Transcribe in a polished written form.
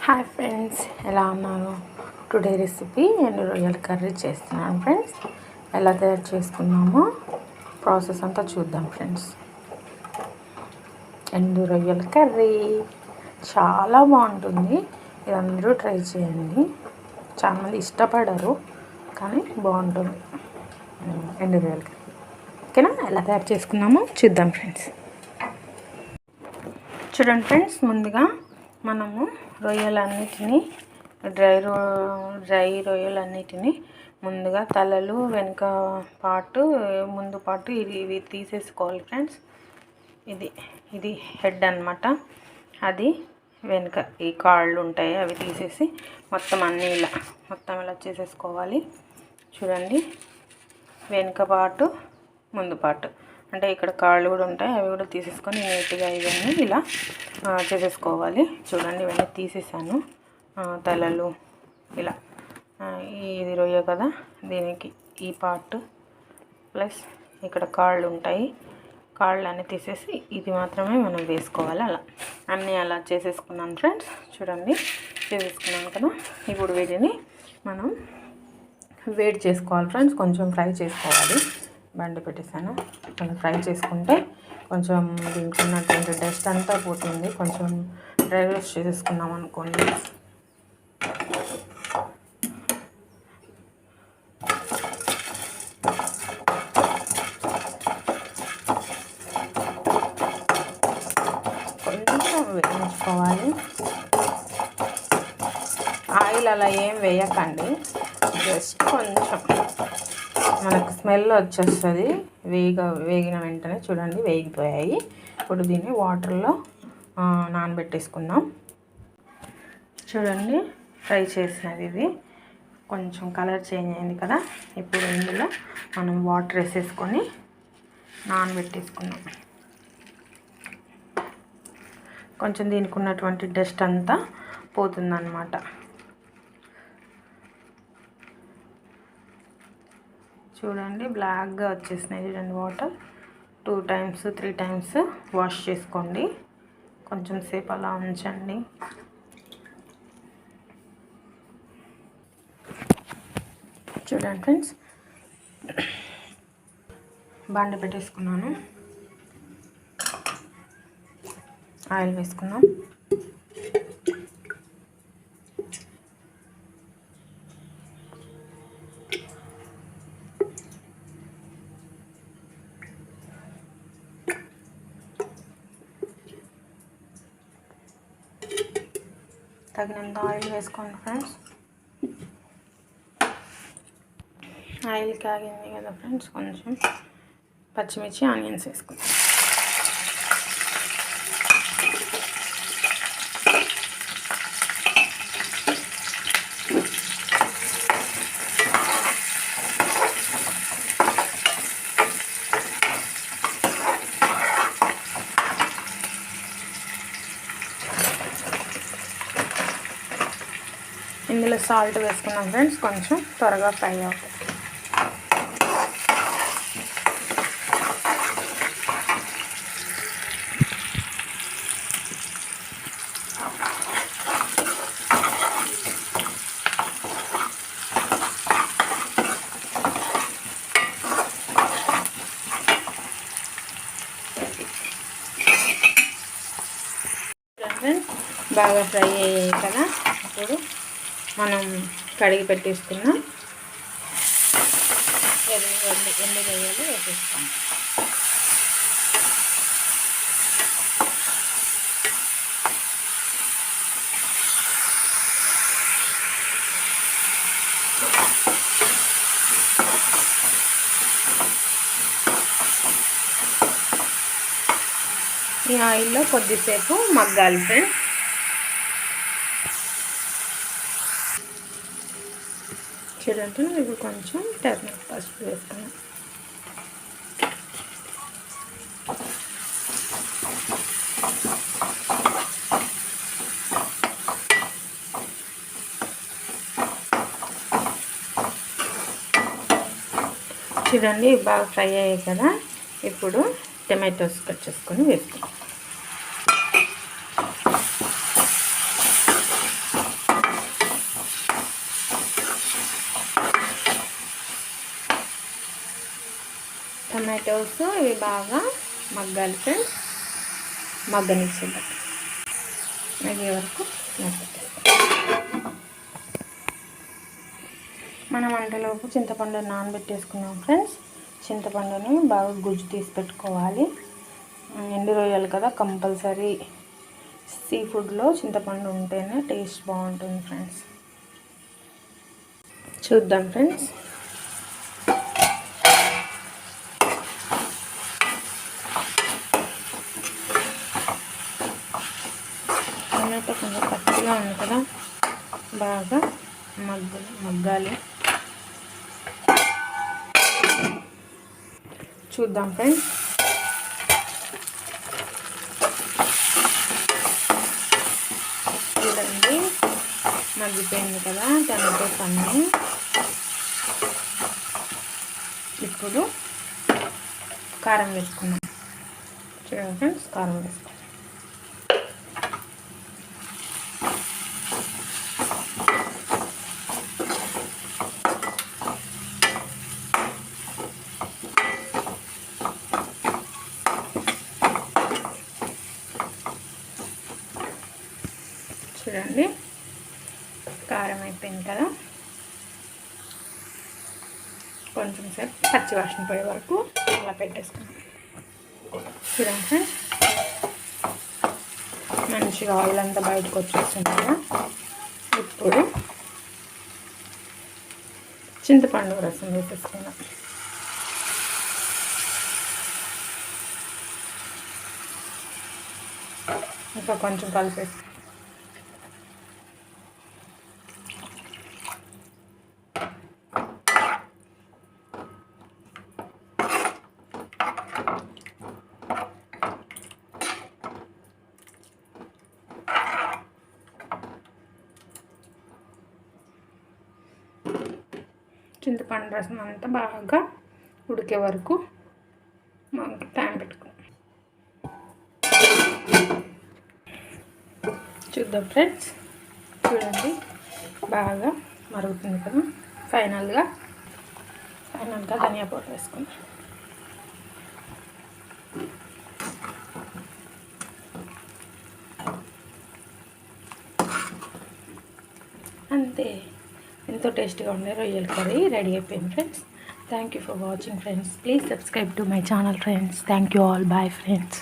Hi friends, ఎలా ఉన్నారు? Today recipe ఎండు రొయ్యల కర్రీ చేస్తున్నాను ఫ్రెండ్స్. ఎలా తయారు చేసుకున్నామో ప్రాసెస్ అంతా చూద్దాం ఫ్రెండ్స్. ఎండు రొయ్యల కర్రీ చాలా బాగుంటుంది. ఇది అందరూ ట్రై చేయండి. చాలామంది ఇష్టపడరు కానీ బాగుంటుంది ఎండు రొయ్యల కర్రీ. ఓకేనా? ఎలా తయారు చేసుకున్నామో చూద్దాం ఫ్రెండ్స్. చూడండి ఫ్రెండ్స్, ముందుగా మనము రొయ్యలన్నిటినీ డ్రై రొయ్యలన్నిటినీ ముందుగా తలలు, వెనుక పార్ట్, ముందు పార్ట్ ఇవి తీసేసుకోవాలి ఫ్రెండ్స్. ఇది హెడ్ అన్నమాట. అది వెనుక ఈ కాళ్ళు ఉంటాయి, అవి తీసేసి మొత్తం అన్నీ ఇలా చేసేసుకోవాలి. చూడండి, వెనుక పార్ట్, ముందు పార్ట్ అంటే ఇక్కడ కాళ్ళు కూడా ఉంటాయి, అవి కూడా తీసేసుకొని నీట్గా ఇవన్నీ ఇలా చేసేసుకోవాలి. చూడండి, ఇవన్నీ తీసేసాను. తలలు ఇలా, ఇది రొయ్య కదా, దీనికి ఈ పార్ట్ ప్లస్ ఇక్కడ కాళ్ళు ఉంటాయి, కాళ్ళు అన్నీ తీసేసి ఇది మాత్రమే మనం వేసుకోవాలి. అన్నీ అలా చేసేసుకున్నాను ఫ్రెండ్స్. చూడండి, చేసేసుకున్నాను కదా. ఇప్పుడు వీటిని మనం వేడి చేసుకోవాలి ఫ్రెండ్స్. కొంచెం ఫ్రై చేసుకోవాలి. బండి పెట్టేసాను. కొంచెం ఫ్రై చేసుకుంటే కొంచెం దీనికి ఉన్నటువంటి డస్ట్ అంతా పోతుంది. కొంచెం డ్రై రోస్ట్ చేసేసుకున్నాం అనుకోండి. కొంచెం వేయించుకోవాలి. ఆయిల్ అలా ఏం వేయకండి, జస్ట్ కొంచెం మనకు స్మెల్ వచ్చేస్తుంది వేగిన వెంటనే. చూడండి, వేగిపోయాయి. ఇప్పుడు దీన్ని వాటర్లో నానబెట్టేసుకుందాం. చూడండి, ఫ్రై చేసినది ఇది కొంచెం కలర్ చేంజ్ అయింది కదా. ఇప్పుడు ఇందులో మనం వాటర్ వేసేసుకొని నానబెట్టేసుకుందాం. కొంచెం దీనికి ఉన్నటువంటి డస్ట్ అంతా పోతుందన్నమాట. చూడండి, బ్లాక్గా వచ్చేసినాయి. చూడండి, వాటర్ 2 times 3 times వాష్ చేసుకోండి. కొంచెం సేపు అలా ఉంచండి. చూడండి ఫ్రెండ్స్, బాండి పెట్టేసుకున్నాను. ఆయిల్ వేసుకున్నాం. తగినంత ఆయిల్ వేసుకోండి ఫ్రెండ్స్. ఆయిల్ కాగింది కదా ఫ్రెండ్స్, కొంచెం పచ్చిమిర్చి, ఆనియన్స్ వేసుకుందాం. ఇందులో సాల్ట్ వేసుకున్నాం ఫ్రెండ్స్, కొంచెం త్వరగా ఫ్రై అవుతుంది. బాగా ఫ్రై అయ్యాయి కదా. ఇప్పుడు మనం కడిగి పెట్టేసుకున్న ఎండు రొయ్యలు వేసేస్తాం. ఈ ఆయిల్లో కొద్దిసేపు మగ్గాలి ఫ్రెండ్స్. చూడండి, ఇప్పుడు కొంచెం టర్మరిక్ పసుపు వేసుకున్నాం. చూడండి, బాగా ఫ్రై అయ్యాయి కదా. ఇప్పుడు టమాటోస్ కట్ చేసుకొని వేసుకుందాం. టొమాటోస్ ఇవి బాగా మగ్గాలి ఫ్రెండ్స్. మగ్గనిచ్చేద్దాం. మగ్గే వరకు మనం వంటలోపు చింతపండు నానబెట్టేసుకున్నాం ఫ్రెండ్స్. చింతపండుని బాగా గుజ్జు తీసి పెట్టుకోవాలి. ఎండు రొయ్యలు కదా, కంపల్సరీ సీ ఫుడ్లో చింతపండు ఉంటేనే టేస్ట్ బాగుంటుంది ఫ్రెండ్స్. చూద్దాం ఫ్రెండ్స్. టమాటో కొంచెం పచ్చిగా ఉంది కదా, బాగా మగ్గాలి. చూద్దాం ఫ్రెండ్స్. చూడండి మగ్గిపోయింది కదా టమాటోస్ అన్నీ. ఇప్పుడు కారం వేసుకున్నాం. చూడండి ఫ్రెండ్స్, కారం వేసుకున్నాం. చూడండి కారం అయిపోయింది కదా, కొంచెం సేపు పచ్చి వాసన పోయే వరకు అలా పెట్టేసుకున్నాం. చూడండి ఫ్రెండ్స్, మంచిగా ఆయిల్ అంతా బయటకు వచ్చేస్తుంది కదా. ఇప్పుడు చింతపండు రసం వేసేసుకున్నాం. ఇంకా కొంచెం కలిపేసి చింతపండు రసం అంతా బాగా ఉడికే వరకు టైం పెట్టుకున్నాం. చూద్దాం ఫ్రెండ్స్. చూడండి బాగా మరుగుతుంది కదా. ఫైనల్గా ధనియా పౌడర్ వేసుకున్నాం. అంతే, ఎంతో టేస్టీగా ఉండే రొయ్యల కర్రీ రెడీ అయిపోయింది friends. Thank you for watching friends. Please subscribe to my channel friends. Thank you all. Bye friends.